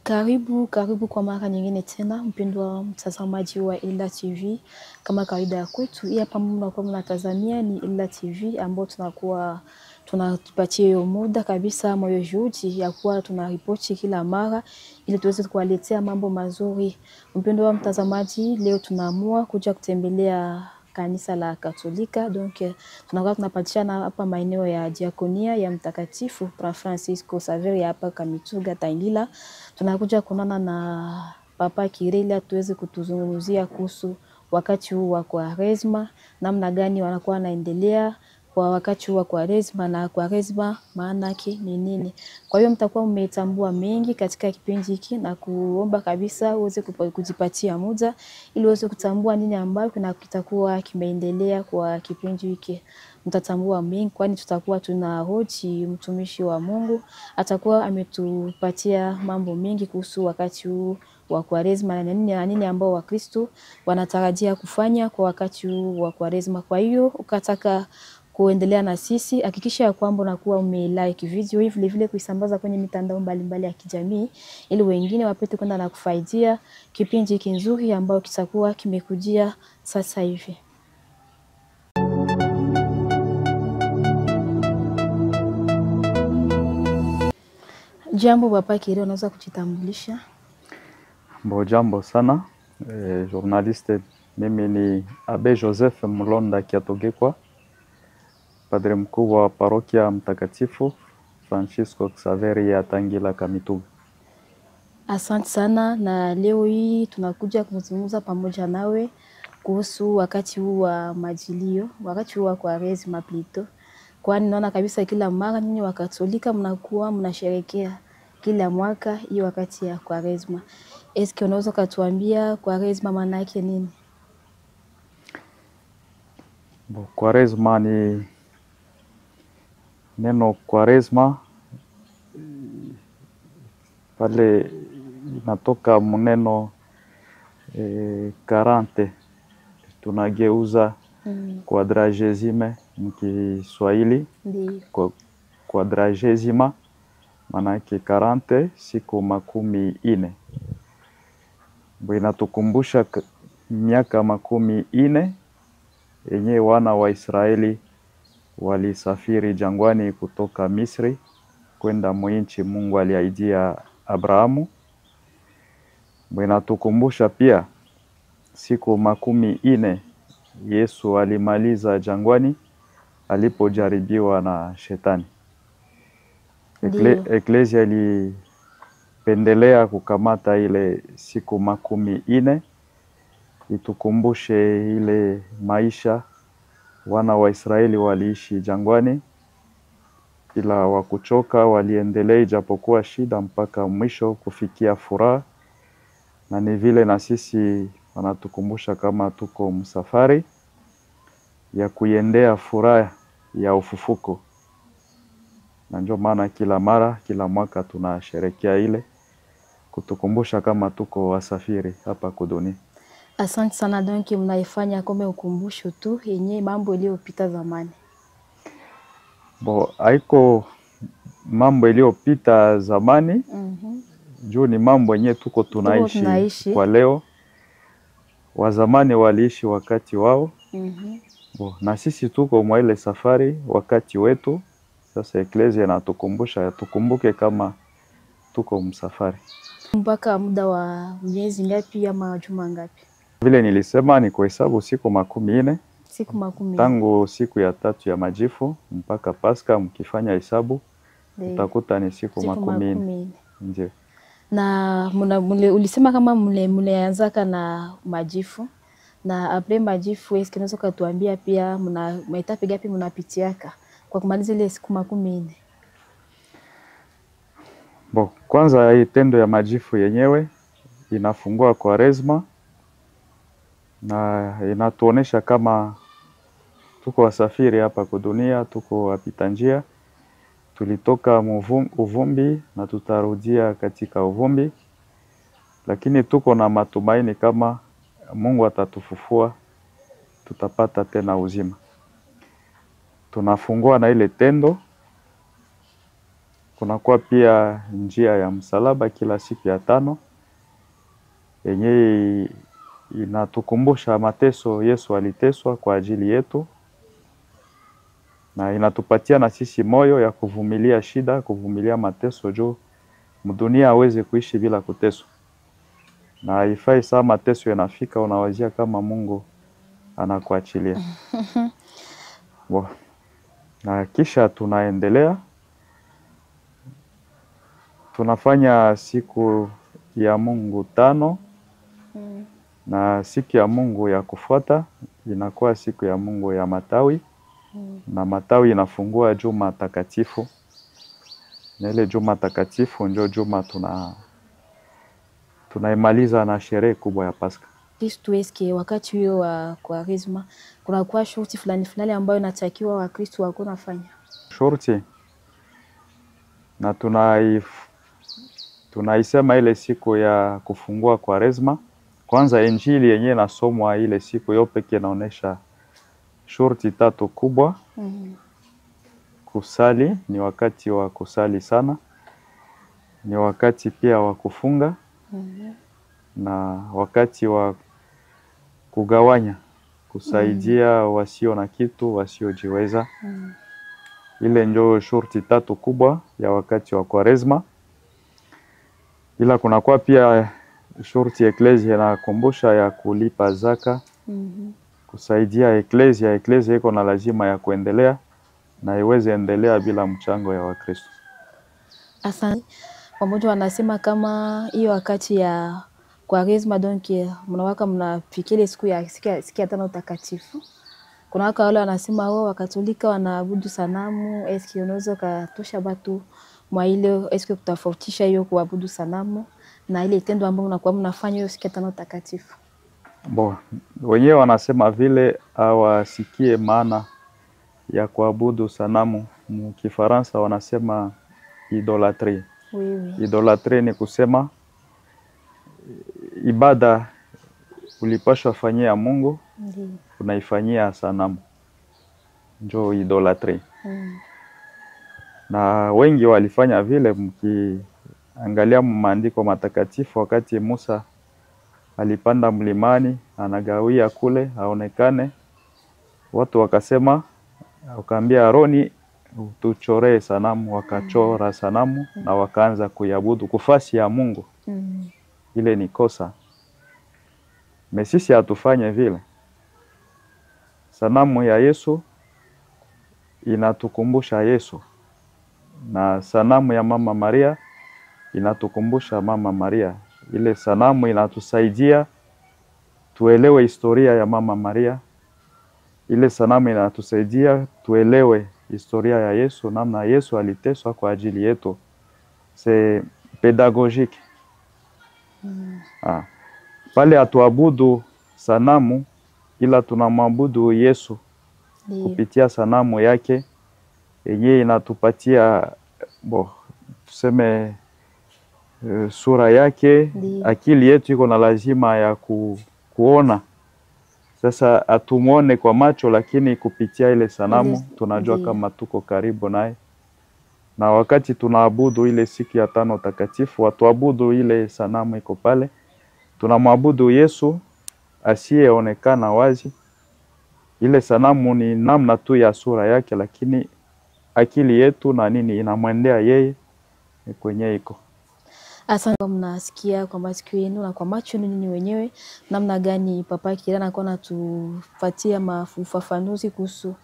Karibu kwa mara nyingine tena mpendwa mtazamaji wa Ila TV. Kama kawaida ya kwetu, hii hapa mnakuwa mnatazamia ni Ila TV ambao tunatupatia hiyo muda kabisa moyo juhudi ya kuwa tunaripoti kila mara ili tuweze kuwaletea mambo mazuri. Mpendwa mtazamaji, leo tunaamua kuja kutembelea kanisa la Katolika. Donc tunakuwa tunapatishana hapa maeneo ya diakonia ya Mtakatifu Fra Francisco Xavier hapa Kamituga Tangila. Tunakuja kuonana na Papa Kirila tuweze kutuzungumzia kuhusu wakati huu wa Kwaresma, namna gani wanakuwa wanaendelea kwa wakati huu wa Kwaresma na Kwaresma maana yake ni nini. Kwa hiyo mtakuwa mmetambua mengi katika kipindi hiki na kuomba kabisa uweze kujipatia muda ili uweze kutambua nini ambacho kitakuwa kimeendelea kwa kipindi hiki. Mtatambua mengi kwani tutakuwa tunahoji mtumishi wa Mungu, atakuwa ametupatia mambo mengi kuhusu wakati huu wa Kwaresma na nini ambao Wakristo wanatarajia kufanya kwa wakati huu wa Kwaresma. Kwa hiyo ukataka kuendelea na sisi, hakikisha ya kwamba unakuwa umelike video hii, vile vile kuisambaza kwenye mitandao mbalimbali ya kijamii ili wengine wapate kwenda na kufaidia kipindi hiki nzuri ambao kitakuwa kimekujia sasa hivi. Jambo Papa Kirila, unaweza kujitambulisha? Jambo sana, journaliste. Mimi ni Abe Joseph Mulonda Kiatogekwa, padre mkuu wa parokia Mtakatifu Francisco Xavier ya Tangila Kamituga. Asante sana, na leo hii tunakuja kuzungumza pamoja nawe kuhusu wakati huu wa majilio, wakati huu wa Kwaresma plito. Kwani naona kabisa kila mara nyinyi wa Katolika mnakuwa mnasherehekea kila mwaka hii wakati ya Kwaresma. Eske unaweza kutuambia Kwaresma maana yake nini? Kwaresma ni neno Kwaresma pale inatoka mneno 40 tunageuza quadragesime mkiswahili. Quadragesima maana yake 40 siku 40. Inatukumbusha miaka 40 yenye wana wa Israeli walisafiri jangwani kutoka Misri kwenda mwinchi Mungu aliahidia Abrahamu. Inatukumbusha pia siku 40 Yesu alimaliza jangwani alipojaribiwa na shetani. Eklesia ilipendelea kukamata ile siku 40 itukumbushe ile maisha wana wa Israeli waliishi jangwani ila wakuchoka, waliendelea ijapokuwa shida mpaka mwisho kufikia furaha. Na ni vile na sisi wanatukumbusha kama tuko msafari ya kuiendea furaha ya ufufuko. Na ndio maana kila mwaka tunasherehekea ile kutukumbusha kama tuko wasafiri hapa kudunia. Asante sana, donc mnaifanya kama ukumbusho tu yenye mambo iliyopita zamani. Haiko mambo iliyopita zamani. Juu ni mambo yenye tuko tunaishi kwa leo. Wazamani waliishi wakati wao. Na sisi tuko mwa ile safari wakati wetu. Sasa Eklesia inatukumbusha tukumbuke kama tuko msafari. Mpaka muda wa miezi ngapi ama juma ngapi? Vile nilisema ni kuhesabu siku 40. Siku 40. Tangu siku ya 3 ya majifu mpaka Pasaka, mkifanya hesabu utakuta ni siku 40. Ndio. Na ulisema kama mlianzaka na majifu na apres majifu, eske unaweza kutuambia pia maetape gapi mnapitiaka kwa kumaliza ile siku 40? Kwanza hii tendo ya majifu yenyewe inafungua Kwaresma na inatuonesha kama tuko wasafiri hapa kudunia, tuko wapita njia. Tulitoka uvumbi na tutarudia katika uvumbi, lakini tuko na matumaini kama Mungu atatufufua, tutapata tena uzima. Tunafungua na ile tendo Kunakuwa pia njia ya msalaba kila siku ya tano yenyewe inatukumbusha mateso Yesu aliteswa kwa ajili yetu, na inatupatia na sisi moyo ya kuvumilia shida, kuvumilia mateso juu mdunia aweze kuishi bila kuteswa. Na haifai saa mateso yanafika unawazia kama Mungu anakuachilia. Na kisha tunaendelea, tunafanya siku ya Mungu 5 na siku ya Mungu ya kufuata inakuwa siku ya Mungu ya matawi. Na matawi inafungua juma takatifu, na ile juma takatifu ndio juma tunaimaliza na sherehe kubwa ya Pasaka. Kristo, eske wakati huo wa Kwaresma kunakuwa shurti fulani ambayo inatakiwa Wakristo wako nafanya? Shurti na tunaisema ile siku ya kufungua Kwaresma. Kwanza injili yenyewe nasomwa ile siku yote inaonesha shurti 3 kubwa. Kusali, ni wakati wa kusali sana. Ni wakati pia wa kufunga. Na wakati wa kugawanya, kusaidia wasio na kitu, wasiojiweza. Ile ndio shurti 3 kubwa ya wakati wa Kwaresma. Ila kunakuwa pia shurti eklezia inakumbusha ya kulipa zaka. Kusaidia eklezia. Eklezia iko na lazima ya kuendelea na iweze endelea bila mchango ya Wakristo. Asante. Pamoja wanasema kama hiyo wakati ya Kwaresma donc mnawaka mnafikiri siku ya 5 takatifu. Kuna wale wanasema wao Wakatolika wanaabudu sanamu, eske unaweza katosha batu mwa ile, eske kutofautisha hiyo kuabudu sanamu na ile tendo ambayo mnakuwa mnafanya hiyo siku ya 5 takatifu? Wenyewe wanasema vile hawasikie maana ya kuabudu sanamu. Mkifaransa wanasema idolatrie. Idolatrie ni kusema ibada ulipashwa fanyia Mungu, unaifanyia sanamu. Ndio idolatrie. Na wengi walifanya vile. Mkiangalia maandiko matakatifu, wakati Musa alipanda mlimani anagawia kule aonekane, watu wakasema, wakaambia Aroni tuchoree sanamu. Wakachora sanamu na wakaanza kuiabudu kufasi ya Mungu. Ile ni kosa. Sisi hatufanye vile. Sanamu ya Yesu inatukumbusha Yesu, na sanamu ya Mama Maria inatukumbusha Mama Maria. Ile sanamu inatusaidia tuelewe historia ya Mama Maria. Ile sanamu inatusaidia tuelewe historia ya Yesu, namna Yesu aliteswa kwa ajili yetu. C'est pédagogique. Pale atuabudu sanamu, ila tunamwabudu Yesu kupitia sanamu yake yenyewe inatupatia tuseme sura yake. Akili yetu iko na lazima ya kuona. Sasa atumuone kwa macho, lakini kupitia ile sanamu tunajua kama tuko karibu naye. Na wakati tunaabudu ile siku ya 5 takatifu, watuabudu ile sanamu iko pale. Tunamwabudu Yesu asiyeonekana wazi. Ile sanamu ni namna tu ya sura yake, lakini akili yetu na nini inamwendea yeye kwenye iko. Asante. Mnasikia kwa masikio yenu na kwa macho yenu wenyewe namna gani Papa Kira anakuwa anatupatia ufafanuzi kuhusu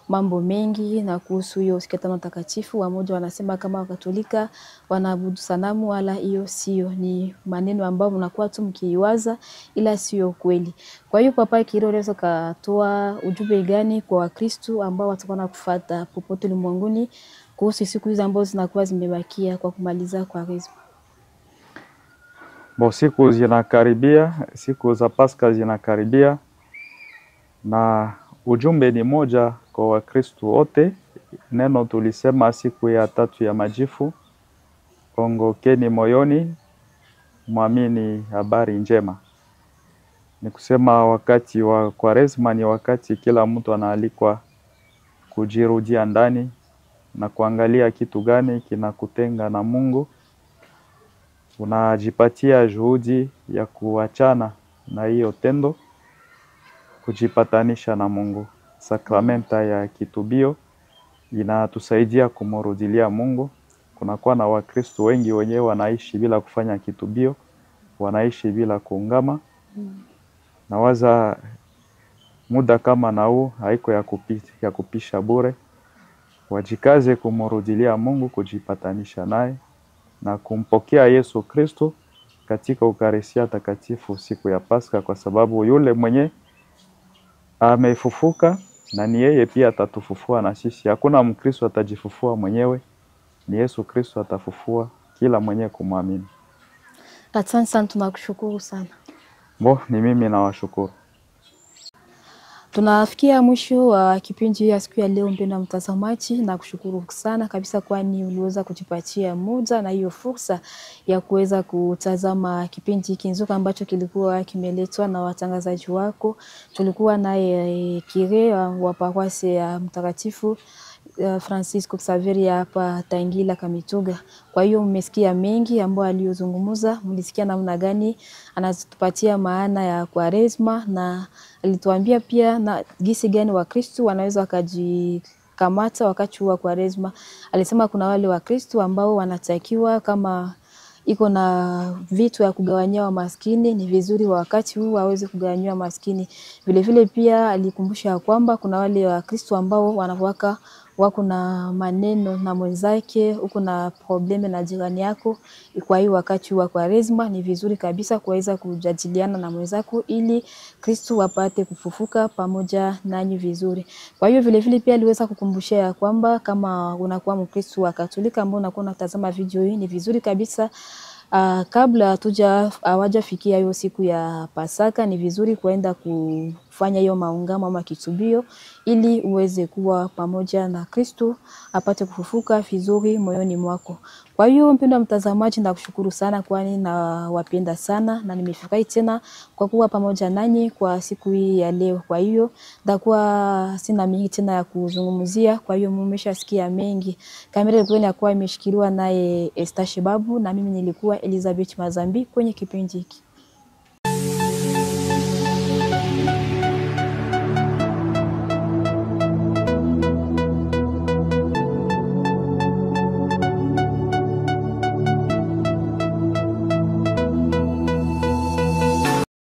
mambo mengi na kuhusu hiyo siku ya 5 takatifu. Wamoja wanasema kama Wakatolika wanaabudu sanamu, wala hiyo sio, ni maneno ambayo mnakuwa tu mkiiwaza ila sio kweli. Kwa hiyo Papa Kira, unaweza katoa ujumbe gani kwa Wakristo ambao watakuwa nakufuata popote ulimwenguni kuhusu siku hizo ambazo zinakuwa zimebakia kwa kumaliza Kwaresma? Siku zinakaribia, siku za Pasaka zinakaribia, na ujumbe ni moja kwa Wakristo wote. Neno tulisema siku ya 3 ya Majifu, ongokeni moyoni, muamini habari njema. Ni kusema wakati wa Kwaresma ni wakati kila mtu anaalikwa kujirudia ndani, na kuangalia kitu gani kinakutenga na Mungu. Unajipatia juhudi ya kuachana na hiyo tendo, kujipatanisha na Mungu. Sakramenta ya kitubio inatusaidia kumrudilia Mungu. Kunakuwa na Wakristo wengi wenyewe wanaishi bila kufanya kitubio, wanaishi bila kuungama. Nawaza muda kama na huu haiko ya kupisha bure. Wajikaze kumrudilia Mungu, kujipatanisha naye na kumpokea Yesu Kristo katika Ukarisia takatifu siku ya Pasaka, kwa sababu yule mwenye amefufuka na ni yeye pia atatufufua na sisi. Hakuna Mkristo atajifufua mwenyewe, ni Yesu Kristo atafufua kila mwenye kumwamini. Asante sana, tunakushukuru sana. Ni mimi nawashukuru. Tunafikia mwisho wa kipindi ya siku ya leo, mpendwa mtazamaji, na kushukuru sana kabisa, kwani uliweza kujipatia muda na hiyo fursa ya kuweza kutazama kipindi kinzuka ambacho kilikuwa kimeletwa na watangazaji wako. Tulikuwa naye kire wa paroisse ya Mtakatifu Francisco Xavier hapa Tangila Kamituga. Kwa hiyo mmesikia mengi ambayo aliyozungumza, mlisikia namna gani anatupatia maana ya Kwaresma, na alituambia pia na gisi gani Wakristo wanaweza wakajikamata wakati wa Kwaresma. Alisema kuna wale Wakristo ambao wanatakiwa, kama iko na vitu ya kugawanyia wa maskini, ni vizuri wakati huu waweze kugawanyia maskini. Vile vile pia alikumbusha kwamba kuna wale Wakristo ambao wako na maneno na mwenzake, uko na probleme na jirani yako. Kwa hiyo wakati wa Kwaresma ni vizuri kabisa kuweza kujadiliana na mwenzako ili Kristo wapate kufufuka pamoja nanyi vizuri. Kwa hiyo vile vile pia aliweza kukumbushia kwamba kama unakuwa Mkristo wa Katolika ambao unakuwa unatazama video hii, ni vizuri kabisa kabla hawajafikia hiyo siku ya Pasaka, ni vizuri kuenda kufanya hiyo maungamo ama kitubio ili uweze kuwa pamoja na Kristo apate kufufuka vizuri moyoni mwako. Kwa hiyo mpendwa mtazamaji, nakushukuru sana, kwani na wapenda sana na nimefurahi tena kwa kuwa pamoja nanyi kwa siku hii ya leo. Kwa hiyo ndakuwa sina mingi tena ya kuzungumzia, kwa hiyo mmeshasikia mengi. Kamera ilikuwa inakuwa imeshikiliwa naye Estache Babu na mimi nilikuwa Elizabeth Mazambi kwenye kipindi hiki.